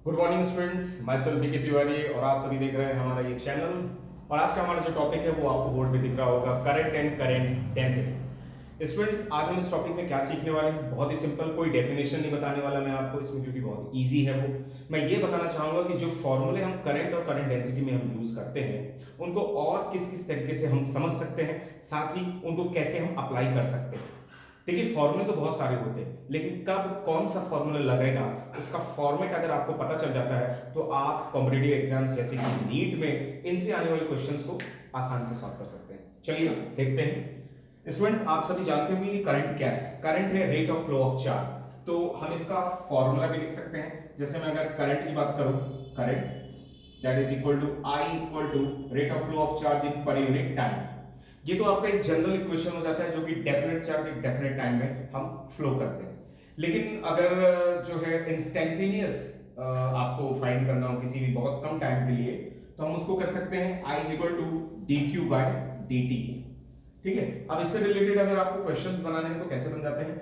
Good morning students, my self Vicky Tiwari और आप सभी देख रहे हैं हमारा ये चैनल। और आज का हमारा जो टॉपिक है वो आपको बोर्ड पे दिख रहा होगा, current and current density. Students, आज हम इस टॉपिक में क्या सीखने वाले हैं? बहुत ही सिंपल, कोई डेफिनेशन नहीं बताने वाला मैं आपको इसमें, क्योंकि बहुत इजी है वो। मैं ये बताना चाहूंगा कि जो फॉर्मूले हम करंट और करंट डेंसिटी में हम यूज करते हैं उनको और किस किस तरीके से हम समझ सकते हैं, साथ ही उनको कैसे हम अप्लाई कर सकते हैं। देखिए, फॉर्मूले तो बहुत सारे होते हैं, लेकिन कब कौन सा फॉर्मूला लगेगा उसका फॉर्मेट अगर आपको पता चल जाता है तो आप कॉम्पिटिटिव एग्जाम्स जैसे कि नीट में इनसे आने वाले क्वेश्चंस को आसान से सॉल्व कर सकते हैं। चलिए देखते हैं। स्टूडेंट्स, आप सभी जानते होंगे कि करंट क्या है। करंट है rate of flow of charge. तो हम इसका फॉर्मूला भी लिख सकते हैं। जैसे मैं अगर करंट की बात करूं, current that is equal to I equal to rate of flow of charge in per unit time. ये तो आपका एक जनरल इक्वेशन हो जाता है, जो कि डेफिनेट चार्ज एक डेफिनेट टाइम में हम फ्लो करते हैं। लेकिन अगर जो है इंस्टेंटेनियस आपको फाइंड करना हो किसी भी बहुत कम टाइम के लिए, तो हम उसको कर सकते हैं I is equal to D Q by D t. ठीक है, अब इससे रिलेटेड अगर आपको क्वेश्चंस बनाने हैं तो कैसे बन जाते हैं?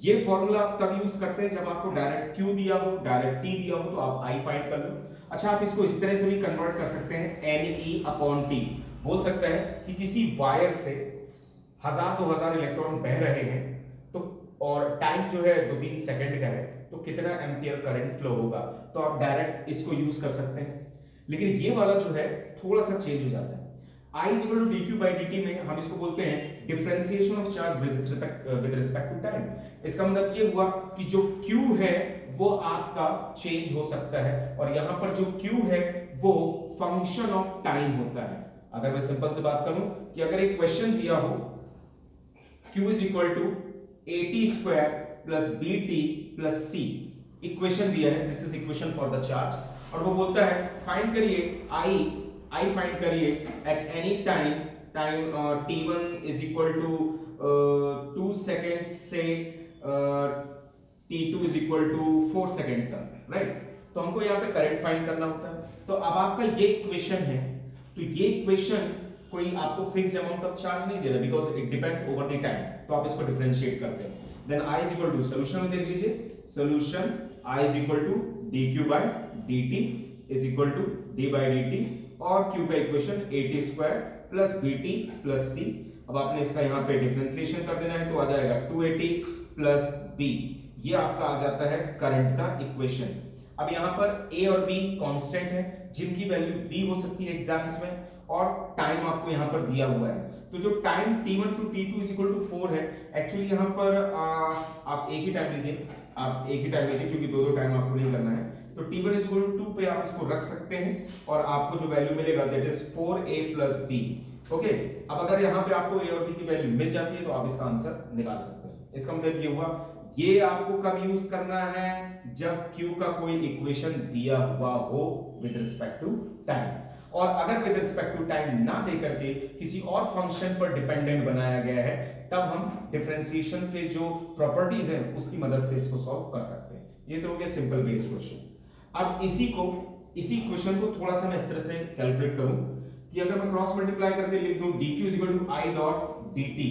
ये फॉर्मूला आप तब यूज करते हैं जब आपको डायरेक्ट क्यू दिया हो, डायरेक्ट टी दिया हो, तो आप आई फाइंड कर लो। अच्छा, आप इसको इस तरह से भी कन्वर्ट कर सकते हैं, एन ई अपॉन टी। बोल सकता है कि किसी वायर से 1000-2000 इलेक्ट्रॉन बह रहे हैं, तो और टाइम जो है 2-3 सेकंड का है, तो कितना एम्पियर करंट फ्लो होगा, तो आप डायरेक्ट इसको यूज कर सकते हैं। लेकिन ये वाला जो है थोड़ा सा चेंज हो जाता है। I is equal to D Q by D t में हम इसको बोलते हैं differentiation of charge with respect to time. इसका मतलब ये हुआ कि जो Q है वो आपका चेंज हो सकता है, और यहां पर जो Q है वो फंक्शन ऑफ टाइम होता है। अगर मैं सिंपल से बात करूं कि अगर एक क्वेश्चन दिया हो Q is equal to a T square plus B T plus c, equation दिया है, this is equation for the charge, और वो बोलता है फाइंड करिए आई फाइंड करिए at any time t1 is equal to 2 second से t2 is equal to 4 second तक, राइट? तो हमको यहाँ पे करंट फाइंड करना होता है। तो अब आपका ये इक्वेशन है, तो ये इक्वेशन कोई आपको फिक्स अमाउंट ऑफ चार्ज नहीं दे रहा, because it depends over the time. तो आप इसको डिफरेंशिएट करते हैं, then I is equal to solution में देख लीजिए, solution I is equal to D Q by D T is equal to D by D T, और Q का equation A T square plus B T plus C. अब आपने इसका यहाँ पे डिफरेंशिएशन कर देना है, तो आ जाएगा 280 प्लस बी, ये आपका आ जाता है करंट का इक्वेशन। अब यहाँ पर A और B कांस्टेंट है, जिनकी वैल्यू दी हो सकती है एग्जाम्स में, और टाइम आपको यहाँ पर दिया हुआ है। तो जो time t1 to t2 is equal to 4 है, एक्चुअली यहाँ पर आप एक ही टाइम लीजिए, आप एक ही टाइम लीजिए, क्योंकि दो टाइम आपको नहीं करना है। तो t1 इज इक्वल टू 2 पे आप इसको रख सकते हैं, और आपको जो वैल्यू मिलेगा that is 4a plus b। Okay, अब अगर यहाँ पे आपको a और b की वैल्यू मिल जाती है तो आप इसका आंसर निकाल सकते हैं। इसका मतलब ये हुआ, ये आपको कब यूज करना है? जब Q का कोई इक्वेशन दिया हुआ हो विद रिस्पेक्ट टू टाइम, और अगर विद रिस्पेक्ट टू टाइम ना दे करके किसी और फंक्शन पर डिपेंडेंट बनाया गया है, तब हम डिफरेंशिएशन के जो प्रॉपर्टीज हैं उसकी मदद से इसको सॉल्व कर सकते हैं। ये तो हो गया सिंपल बेस क्वेश्चन। अब इसी क्वेश्चन को थोड़ा सा मैं इस तरह से कैलकुलेट करूं कि अगर मैं क्रॉस मल्टीप्लाई करके लिख दूं dq is equal to i dot dt,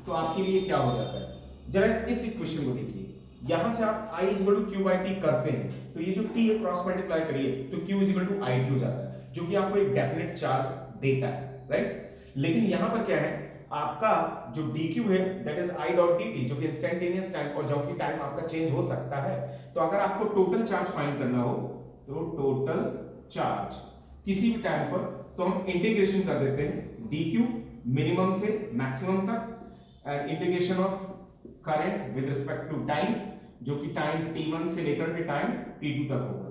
तो आपके लिए क्या हो जाता है? जरा इस इक्वेशन को देखिए, यहां से आप i is equal to q by t करते हैं, तो ये जो t है क्रॉस मल्टीप्लाई करिए तो q is equal to it हो जाता है, जो कि आपको एक डेफिनेट चार्ज देता है, राइट? लेकिन यहां पर क्या है, आपका जो dq है that is i dot dt, जो कि इंस्टेंटेनियस टाइम, और जो कि टाइम आपका चेंज हो सकता है। तो अगर आपको टोटल चार्ज फाइंड करना हो, तो टोटल चार्ज किसी भी टाइम पर, तो हम इंटीग्रेशन कर देते हैं dq मिनिमम से मैक्सिमम तक, and integration of current with respect to time, जो कि टाइम t1 से लेकर के टाइम t2 तक होगा।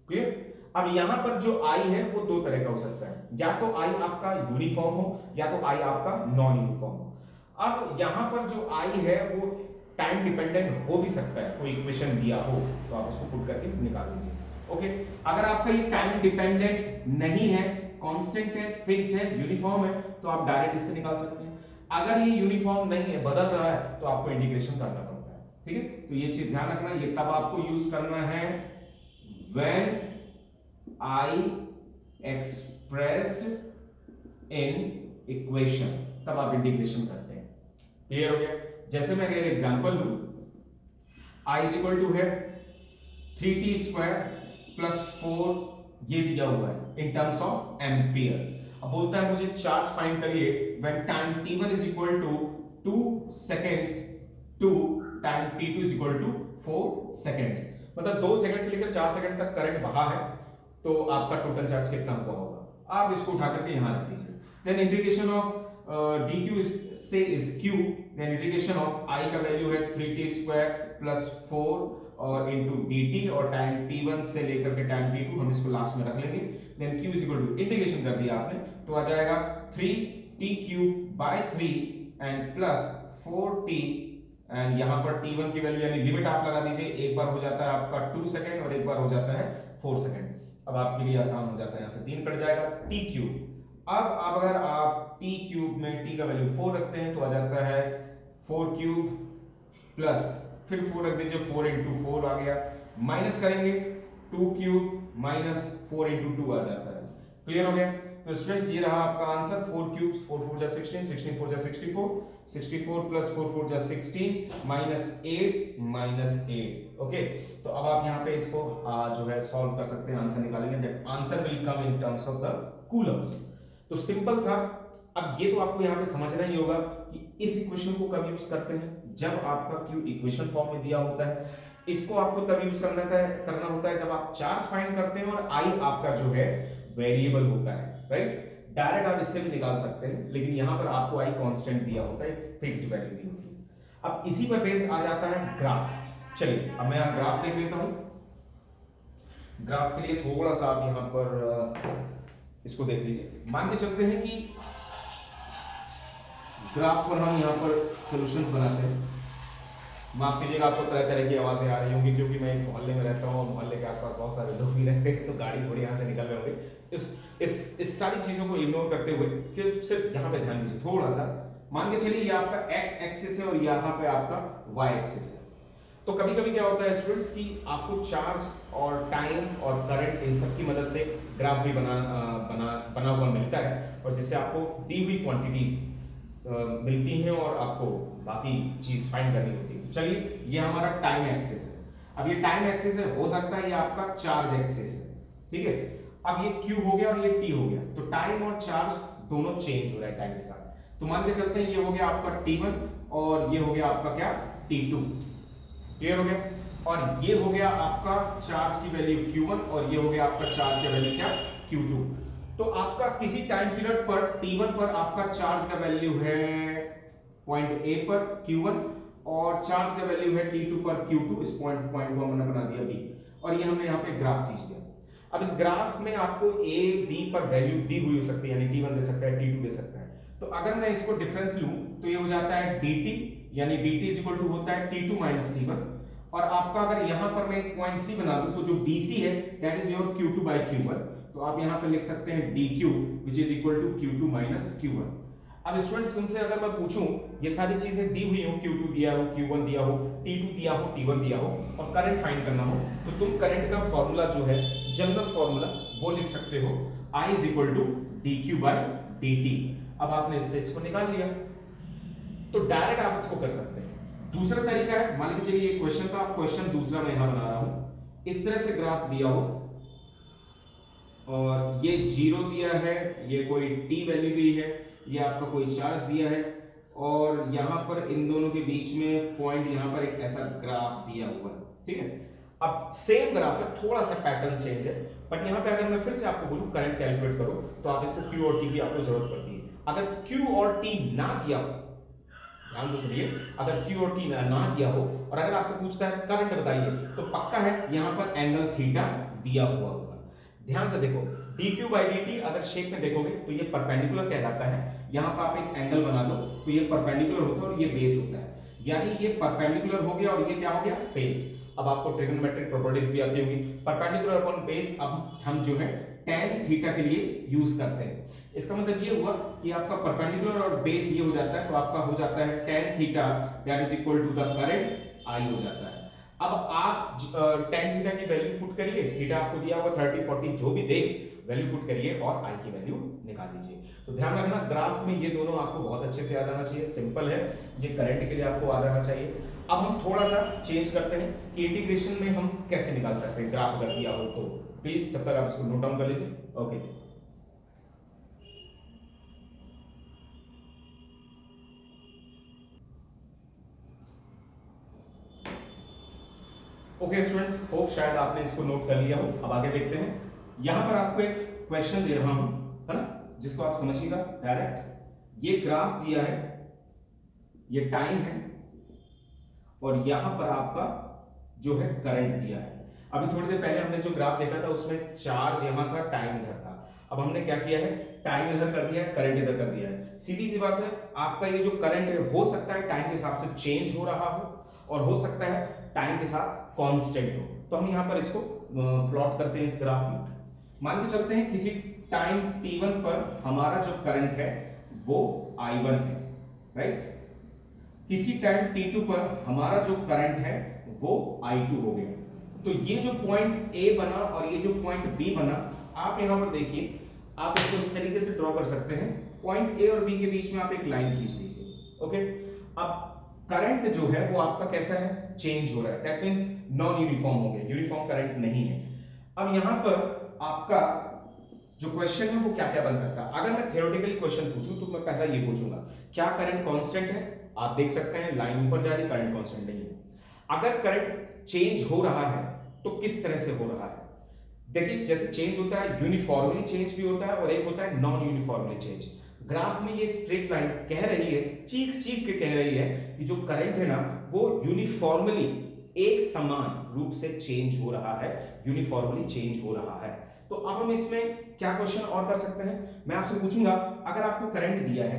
क्लियर? अब यहां पर जो I है वो दो तरह का हो सकता है, या तो I आपका यूनिफॉर्म हो, या तो I आपका नॉन यूनिफॉर्म हो। अब यहां पर जो I है वो टाइम डिपेंडेंट हो भी सकता है, कोई इक्वेशन दिया हो तो आप उसको पुट करके निकाल लीजिए। ओके, अगर आपका ये टाइम डिपेंडेंट नहीं है, कांस्टेंट है, फिक्स्ड है, यूनिफॉर्म है, तो आप डायरेक्ट इससे निकाल सकते हैं। अगर ये यूनिफॉर्म नहीं है, बदल रहा है, तो आपको इंटीग्रेशन करना पड़ता है। ठीक है, तो ये चीज ध्यान रखना, ये तब आपको यूज करना है when I expressed in equation, तब आप इंटीग्रेशन करते हैं। क्लियर हो गया? जैसे मैं अगर एग्जांपल लूं, I इज इक्वल टू है 3t स्क्वायर प्लस 4 ये दिया हुआ है इन टर्म्स ऑफ एम्पियर। अब बोलता है मुझे चार्ज फाइंड करिए when time t1 is equal to 2 seconds to time t2 is equal to 4 seconds. मतलब 2 सेकंड से लेकर 4 सेकंड तक करंट बहा है तो आपका टोटल चार्ज कितना हुआ होगा। आप इसको उठा करके यहां रख दीजिए। देन इंटीग्रेशन ऑफ dq से is q, then integration of I का वैल्यू है 3t स्क्वायर प्लस 4 और इनटू dt और टाइम t1 से लेकर के टाइम t2 हम इसको लास्ट में रख लेंगे। Then q is equal to integration कर दिया आपने तो आ जाएगा 3t cube by 3 and plus 4t and यहां पर t1 की वैल्यू यानी लिमिट आप लगा दीजिए। एक बार हो जाता है आपका 2 सेकंड और एक बार हो जाता है 4 सेकंड। अब आपके लिए आसान हो जाता है, यहां से 3 कट जाएगा t क्यूब। अब अगर आप t क्यूब में t का वैल्यू 4 रखते हैं तो आ जाता है 4 क्यूब प्लस फिर 4 रख दीजिए 4 इंटू 4 आ गया, माइनस करेंगे 2 क्यूब माइनस 4 इंटू 2 आ जाता है। क्लियर हो गया। तो स्टूडेंट्स ये रहा आपका आंसर 4 क्यूब 4 4 जा 16 16 4 जा 64 64 प्लस 4 4 जा 16 माइनस 8 ओके। तो अब आप यहाँ पे इसको जो है सॉल्व कर सकते हैं, आंसर निकालेंगे। That answer will come in terms of the Coulomb's. तो सिंपल था। अब ये तो आपको यहाँ पे समझना ही होगा कि इस इक्वेशन को कब यूज करते हैं, जब आपका Q इक्वेशन फॉर्म में दिया होता है। इसको आपको तब यूज करना होता है जब आप चार्ज फाइंड करते हैं और I आपका जो है वेरिएबल होता है, राइट। डायरेक्ट आप इससे भी निकाल सकते हैं लेकिन यहां पर आपको I कांस्टेंट दिया होता है, फिक्स्ड वैल्यू दी होती है। अब इसी पर बेस्ड आ जाता है ग्राफ। चलिए अब मैं यहां ग्राफ देख लेता हूं। ग्राफ के लिए थोड़ा सा आप यहां पर इसको देख लीजिए। मान के चलते हैं कि ग्राफ पर हम यहाँ पर सॉल्यूशंस बनाते हैं। माफ कीजिएगा आपको तरह तरह की आवाजें आ रही होंगी क्योंकि मैं एक मोहल्ले में रहता हूँ और मोहल्ले के आसपास बहुत सारे लोग भी रहते हैं तो गाड़ी घोड़े यहाँ से निकल रहे होंगे। इस सारी चीजों को इग्नोर करते हुए कि सिर्फ यहाँ पे ध्यान दीजिए थोड़ा सा। मान के चलिए ये आपका x एक्सिस है और यहाँ पे आपका y एक्सिस है। तो कभी कभी क्या होता है स्टूडेंट्स की आपको चार्ज और टाइम और करंट इन सब की मदद से ग्राफ भी बना हुआ मिलता है और जिससे आपको दी हुई क्वांटिटीज मिलती हैं और आपको बाकी चीज फाइंड करनी होती है। चलिए ये हमारा टाइम एक्सिस है। अब ये टाइम एक्सिस है, हो सकता है ये आपका चार्ज एक्सिस है, ठीक है। अब ये Q हो गया और ये T हो गया तो टाइम और चार्ज दोनों चेंज हो रहा है टाइम के साथ। तो मान के चलते हैं ये हो गया आपका T1 और ये हो गया आपका क्या T2। क्लियर हो गया। और ये हो गया आपका चार्ज की वैल्यू Q1 और ये हो गया आपका चार्ज का वैल्यू क्या Q2। तो आपका किसी टाइम पीरियड पर T1 पर आपका चार्ज का वैल्यू है पॉइंट A पर Q1 और चार्ज का वैल्यू है T2 पर Q2। इस पॉइंट को हमने बना दिया B और ये हमने यहाँ पे ग्राफ खींच दिया। अब इस ग्राफ में आपको A B पर वैल्यू दी हुई हो सकती है, यानी T1 दे सकता है T2 दे सकता है। तो अगर मैं इसको डिफरेंस लूं तो ये हो जाता है dt, यानी dt इज इक्वल टू होता है T2 माइनस T1। और आपका अगर यहां पर मैं एक पॉइंट C बना दूं तो जो BC है that is your Q2 bye Q1। तो आप यहां पे लिख सकते हैं dq which is equal to Q2 minus Q1। अब स्टूडेंट्स तुमसे अगर मैं पूछूं ये सारी चीजें दी हुई हो, Q2 दिया हो, Q1 दिया हो, T2 दिया हो, T1 दिया हो और करंट फाइंड करना हो तो तुम करंट का फार्मूला जो है जनरल फार्मूला वो लिख सकते हो I is equal to dq by dt। अब आपने इससे इसको निकाल लिया तो डायरेक्ट आप इसको कर सकते हैं। दूसरा तरीका है, मान लीजिए चलिए ये क्वेश्चन था, क्वेश्चन दूसरा मैं यहां बना रहा हूं। इस तरह से ग्राफ दिया हो और ये 0 दिया है, ये कोई t वैल्यू दी है, ये आपका कोई चार्ज दिया है और यहां पर इन दोनों के बीच में पॉइंट यहां पर एक ऐसा ग्राफ दिया हुआ है, ठीक है। अब सेम ग्राफ है, थोड़ा सा पैटर्न चेंज है, बट यहां पे अगर मैं फिर से आपको बोलूं करंट कैलकुलेट करो तो आप इसको Q और T की आपको जरूरत पड़ती है। अगर Q और T ना दिया हो, ध्यान से सुनिए, अगर Q और T ना दिया हो और अगर आपसे पूछता है करंट बताइए तो पक्का है यहां पर एंगल थीटा दिया हुआ होगा। ध्यान से देखो dq by dt अगर शेप में देखोगे तो ये परपेंडिकुलर कहलाता है। यहां पर आप एक एंगल बना दो तो ये परपेंडिकुलर होता है और ये बेस होता है, यानी ये परपेंडिकुलर हो गया और ये क्या हो गया बेस। अब आपको ट्रिग्नोमेट्रिक प्रॉपर्टीज भी आती होगी। परपेंडिकुलर अपॉन बेस अब हम जो है tan थीटा के लिए यूज करते हैं। इसका मतलब ये हुआ कि आपका परपेंडिकुलर और बेस ये हो जाता है तो आपका हो जाता है tan theta that is equal to the current I हो जाता है। अब आप tan थीटा की वैल्यू पुट करिए, थीटा आपको दिया हुआ 30 40 जो भी दे वैल्यू पुट करिए और I की वैल्यू निकाल लीजिए। तो ध्यान रखना ग्राफ में ये दोनों आपको बहुत अच्छे से आ जाना चाहिए, सिंपल है। ये करंट के लिए आपको आ जाना चाहिए। अब हम थोड़ा सा चेंज करते हैं कि इंटीग्रेशन में हम कैसे निकाल सकते हैं ग्राफ अगर दिया हो तो। प्लीज जब तक आप इसको नोट डाउन कर लीजिए। ओके, ओके स्टूडेंट्स, होप शायद आपने इसको नोट कर लिया हो। अब आगे देखते हैं। यहां पर आपको एक क्वेश्चन दे रहा हूं, है ना, जिसको आप समझिएगा डायरेक्ट। ये ग्राफ दिया है, ये टाइम है, और यहां पर आपका जो है करंट दिया है। अभी थोड़ी देर पहले हमने जो ग्राफ देखा था उसमें चार्ज यहां था, टाइम इधर था। अब हमने क्या किया है, टाइम इधर कर दिया है, करंट इधर कर दिया है। सीधी सी बात है, आपका ये जो करंट है हो सकता है टाइम के हिसाब से चेंज हो रहा हो, और हो सकता है टाइम के साथ कांस्टेंट हो। तो हम यहां पर इसको प्लॉट करते हैं इस ग्राफ में। मान के चलते हैं किसी टाइम t1 पर हमारा जो करंट है वो i1 है, राइट। किसी टाइम t2 पर हमारा जो करंट है वो i2 हो गया। तो ये जो पॉइंट A बना और ये जो पॉइंट B बना, आप यहां पर देखिए, आप इसको इस तरीके से ड्रॉ कर सकते हैं। पॉइंट A और B के बीच में आप एक लाइन खींच लीजिए। ओके, अब करंट जो है वो आपका कैसा है, चेंज हो रहा है। दैट मींस नॉन यूनिफॉर्म हो गया, यूनिफॉर्म करंट नहीं है। अब यहां पर आपका जो क्वेश्चन है वो क्या क्या बन सकता है। अगर मैं थ्योरेटिकली क्वेश्चन पूछूं तो मैं पहला ये पूछूंगा, क्या करंट कांस्टेंट है। आप देख सकते हैं लाइन ऊपर जा रही, करंट कांस्टेंट नहीं है। अगर करंट चेंज हो रहा है तो किस तरह से हो रहा है। देखिए, जैसे चेंज होता है यूनिफॉर्मली चेंज भी होता है, और एक होता है नॉन यूनिफॉर्मली चेंज। ग्राफ में ये स्ट्रेट लाइन कह रही है, चीख चीख के कह रही है कि जो करंट है ना वो यूनिफॉर्मली एक समान रूप से चेंज हो रहा है, यूनिफॉर्मली चेंज हो रहा है। तो अब हम इसमें क्या क्वेश्चन और कर सकते हैं, मैं आपसे पूछूंगा, अगर आपको करंट दिया है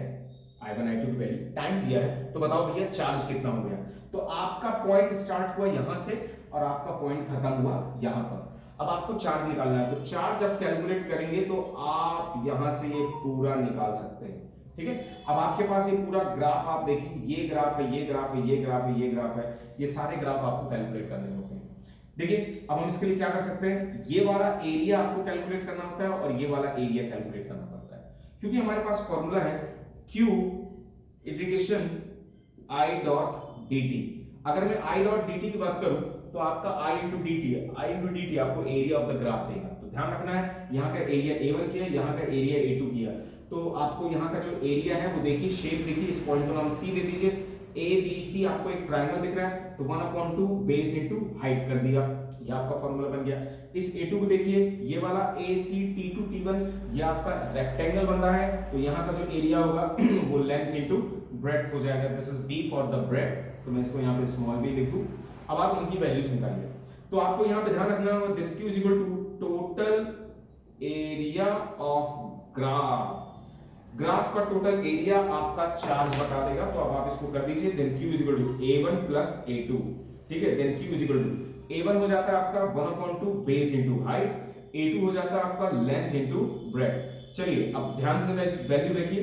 i1 i2 की वैल्यू, टाइम दिया है, तो बताओ भैया चार्ज कितना हो गया। तो आपका पॉइंट स्टार्ट हुआ यहां से और आपका पॉइंट खत्म हुआ यहां पर। अब आपको चार्ज निकालना है, तो चार्ज जब कैलकुलेट करेंगे तो आप यहां से ये पूरा निकाल सकते हैं, ठीक है। अब आपके पास ये पूरा ग्राफ आप देखिए, ये ग्राफ है, ये ग्राफ है, ये ग्राफ है, ये ग्राफ है, ये सारे ग्राफ आपको कैलकुलेट करने होते हैं। देखिए, अब हम इसके लिए क्या कर सकते हैं, ये वाला एरिया आपको कैलकुलेट करना होता है और ये वाला एरिया कैलकुलेट करना पड़ता है, क्योंकि हमारे पास फॉर्मूला है Q integration I dot dt। अगर मैं I डॉट dt की बात करूं तो आपका I इंटू डी टी है, I इंटू डी टी आपको एरिया ऑफ द ग्राफ देगा। तो ध्यान रखना है, यहाँ का एरिया A1 किया, यहाँ का एरिया A2 किया, तो आपको यहाँ का जो एरिया है वो देखिए, शेप देखिए, इस पॉइंट को नाम C दे दीजिए। ABC आपको एक ट्रायंगल दिख रहा है, तो 1/2 बेस इंटू हाइट कर दिया, ये आपका फॉर्मूला बन गया। इस A2 को देखिए, ये वाला AC T2 T1 ये आपका रेक्टेंगल बन रहा है, तो यहाँ का जो एरिया होगा वो लेंथ इंटू ब्रेड्थ हो जाएगा। This is B for the breadth, तो मैं इसको यहाँ पे स्मॉल b लिख दूं। अब आप इनकी वैल्यूज निकालिए, तो आपको यहाँ पे ध्यान रखना होगा, this Q is equal to total area of graph. Graph का टोटल एरिया आपका चार्ज बता देगा, तो अब आप इसको कर दीजिए, then Q is equal to A1 plus A2, ठीक है। Then Q is equal to A1 हो जाता है आपका 1/2 बेस इंटू हाइट, A2 हो जाता है आपका लेंथ इंटू ब्रेड्थ। चलिए अब ध्यान से वैल्यू देखिए,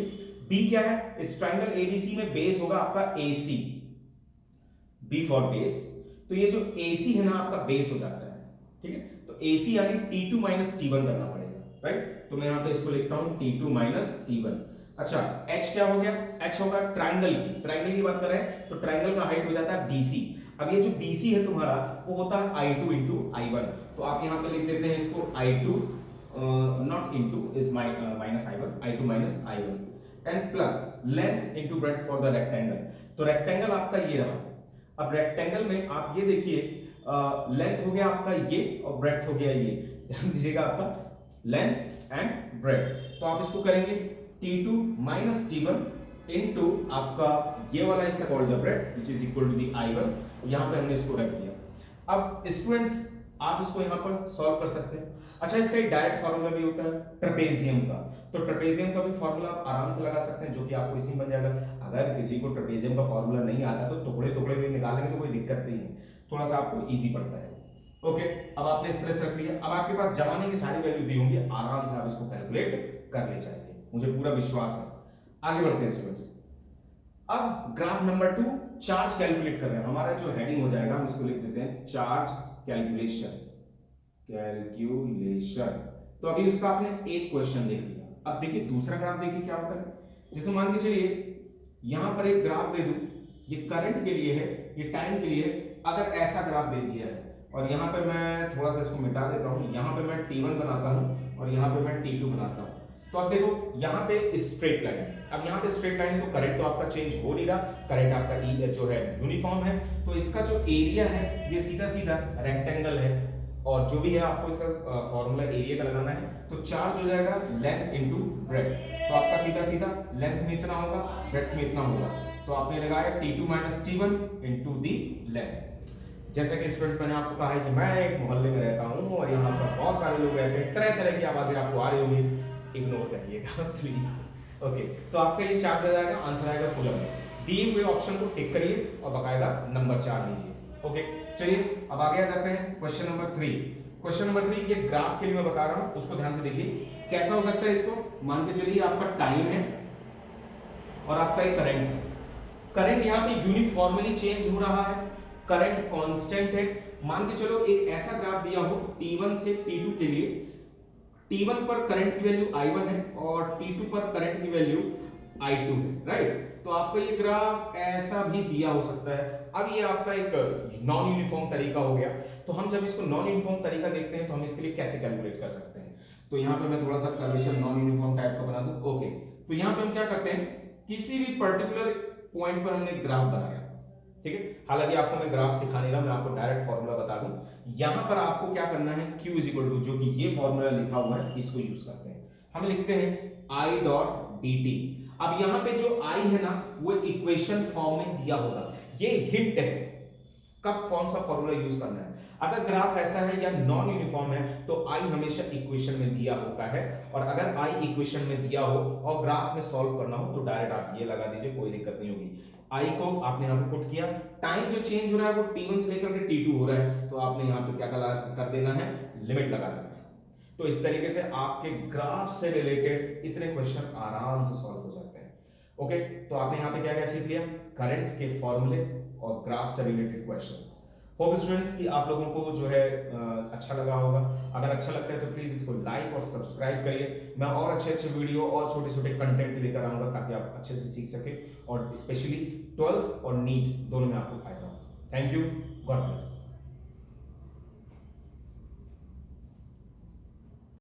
B क्या है, इस ट्रायंगल ABC में बेस होगा आपका AC, B फॉर बेस, तो ये जो AC है ना आपका बेस हो जाता है, ठीक है। तो AC यानी T2 माइनस T1 करना पड़ेगा, राइट। तो मैं यहां पे इसको लिखता हूं T2 माइनस T1। अच्छा, H क्या हो गया, H होगा ट्रायंगल की बात कर रहे हैं, तो ट्रायंगल का हाइट हो जाता है BC। अब ये जो BC है तुम्हारा वो होता है I2 इंटू I1, तो आप यहां पे लिख देते हैं इसको I2 not into is minus I1, I2 minus I1 and plus length into breadth for the rectangle. तो रेक्टेंगल आपका ये रहा। अब रेक्टेंगल में आप ये देखिए, लेंथ हो गया आपका ये और ब्रेड्थ हो गया ये, ध्यान दीजिएगा आपका लेंथ एंड ब्रेड्थ। तो आप इसको करेंगे T2 माइनस T1 इनटू आपका ये वाला इसका called the breadth which is equal to the I1, यहां पे हमने इसको रख दिया। अब स्टूडेंट्स आप इसको यहां पर सॉल्व कर सकते हैं। अच्छा, इसका एक डायरेक्ट फार्मूला भी होता है ट्रेपेजियम का, तो ट्रेपेजियम का भी फार्मूला आप आराम से लगा सकते हैं, जो कि आपको इसी में बन जाएगा। अगर किसी को ट्रेपेजियम का फार्मूला नहीं आता तो टुकड़े टुकड़े में निकालेंगे तो कोई दिक्कत नहीं है, थोड़ा सा आपको इजी पड़ता है। ओके, अब आपने इस तरह से रख लिया। अब आपके पास जमाने की सारी वैल्यू दी होंगी, आराम से आप इसको कैलकुलेट कर ले जाएंगे, मुझे पूरा विश्वास है। आगे बढ़ते हैं स्टूडेंट्स। अब ग्राफ नंबर 2, चार्ज कैलकुलेट कर रहे हैं। हमारा जो हेडिंग हो जाएगा हम इसको लिख देते हैं चार्ज कैलकुलेशन। तो अभी उसका आपने एक क्वेश्चन देख लिया। अब देखिए दूसरा ग्राफ देखिए क्या होता है। जैसे मान के चलिए यहां पर एक ग्राफ दे दूं, ये करंट के लिए है, ये टाइम के लिए है। अगर ऐसा ग्राफ दे दिया है और यहाँ पे मैं थोड़ा सा इसको मिटा देता हूँ, यहाँ पे मैं T1 बनाता हूँ और यहाँ पे मैं T2 बनाता हूँ, तो अब देखो यहाँ पे स्ट्रेट लाइन है। अब यहाँ पे स्ट्रेट लाइन है तो करंट तो आपका चेंज हो नहीं रहा, करंट आपका ई जो है यूनिफॉर्म है, तो इसका जो एरिया है ये सीधा सीधा रेक्टेंगल है, और जो भी है आपको इसका फॉर्मूला एरिया का लगाना है, तो चार्ज हो जाएगा लेंथ इनटू ब्रेड्थ, तो आपका सीधा सीधा लेंथ में इतना होगा, ब्रेड्थ में इतना होगा, तो आपने लगाया T2 minus T1 into the length. जैसे कि स्टूडेंट्स मैंने आपको कहा है कि मैं एक मोहल्ले में रहता हूँ और यहाँ पर बहुत सारे लोग रहते हैं, तरह तरह की आवाजें आपको आ रही होगी, इग्नोर करिएगा प्लीज। ओके, तो आपका ये चार्ज आ जाएगा, आंसर आएगा कूलम में। दिए हुए ऑप्शन को टिक करिए और बकायदा नंबर 4 लीजिए। ओके, चलिए अब आगे आ जाते हैं क्वेश्चन नंबर 3। क्वेश्चन नंबर 3 ये ग्राफ के लिए मैं बता रहा हूँ, उसको ध्यान से देखिए कैसा हो सकता है। इसको मान के चलिए आपका टाइम है और आपका एक करंट है। करंट यहाँ पे यूनिफॉर्मली चेंज हो रहा है, करंट कांस्टेंट है। मान के चलो एक ऐसा ग्राफ दिया हो T1 से T2 के लिए, T1 पर करंट की वैल्यू I1 है और T2 पर करंट की वैल्यू I2 है, राइट। तो आपका ये ग्राफ ऐसा भी दिया हो सकता है। अब ये आपका एक नॉन यूनिफॉर्म तरीका हो गया, तो हम जब इसको नॉन यूनिफॉर्म तरीका देखते हैं तो हम इसके लिए कैसे कैलकुलेट कर सकते हैं। तो यहाँ पे मैं थोड़ा सा कर्वेचर नॉन यूनिफॉर्म टाइप का बना दूं। ओके, तो यहाँ पे हम क्या करते हैं, किसी भी पर्टिकुलर पॉइंट पर हमने ग्राफ बनाया, ठीक है। हालांकि आपको मैं ग्राफ सिखा नहीं रहा, मैं आपको डायरेक्ट फॉर्मूला बता दूं। यहां पर आपको क्या करना है, Q इज इक्वल टू, जो कि ये फॉर्मूला लिखा हुआ है इसको यूज करते हैं। हम लिखते हैं I डॉट dt। अब यहां पे जो I है ना वो इक्वेशन फॉर्म में दिया होगा, ये हिंट है कब कौन सा फॉर्मूला यूज करना है। अगर ग्राफ ऐसा है या नॉन यूनिफॉर्म है तो I हमेशा इक्वेशन में दिया होता है, और अगर I इक्वेशन में दिया हो और ग्राफ में सॉल्व करना हो तो डायरेक्ट आप ये लगा दीजिए, कोई दिक्कत नहीं होगी। I को आपने यहाँ पे पुट किया, टाइम जो चेंज हो रहा है वो T1 से लेकर के T2 हो रहा है, तो आपने यहाँ पे क्या कर देना है, लिमिट लगा देना है। तो इस तरीके से आपके ग्राफ से रिलेटेड इतने क्वेश्चन आराम से सॉल्व हो जाते हैं। ओके, तो आपने यहाँ पे क्या क्या सीख लिया, करंट के फॉर्मूले और ग्राफ से रिलेटेड क्वेश्चन। होप स्टूडेंट्स कि आप लोगों को जो है अच्छा लगा होगा। अगर अच्छा लगता है तो प्लीज इसको लाइक और सब्सक्राइब करिए। मैं और अच्छे अच्छे वीडियो और छोटे छोटे कंटेंट लेकर आऊंगा ताकि आप अच्छे से सीख सके, और स्पेशली 12th और नीट दोनों में आपको फायदा हो। Thank you, God bless.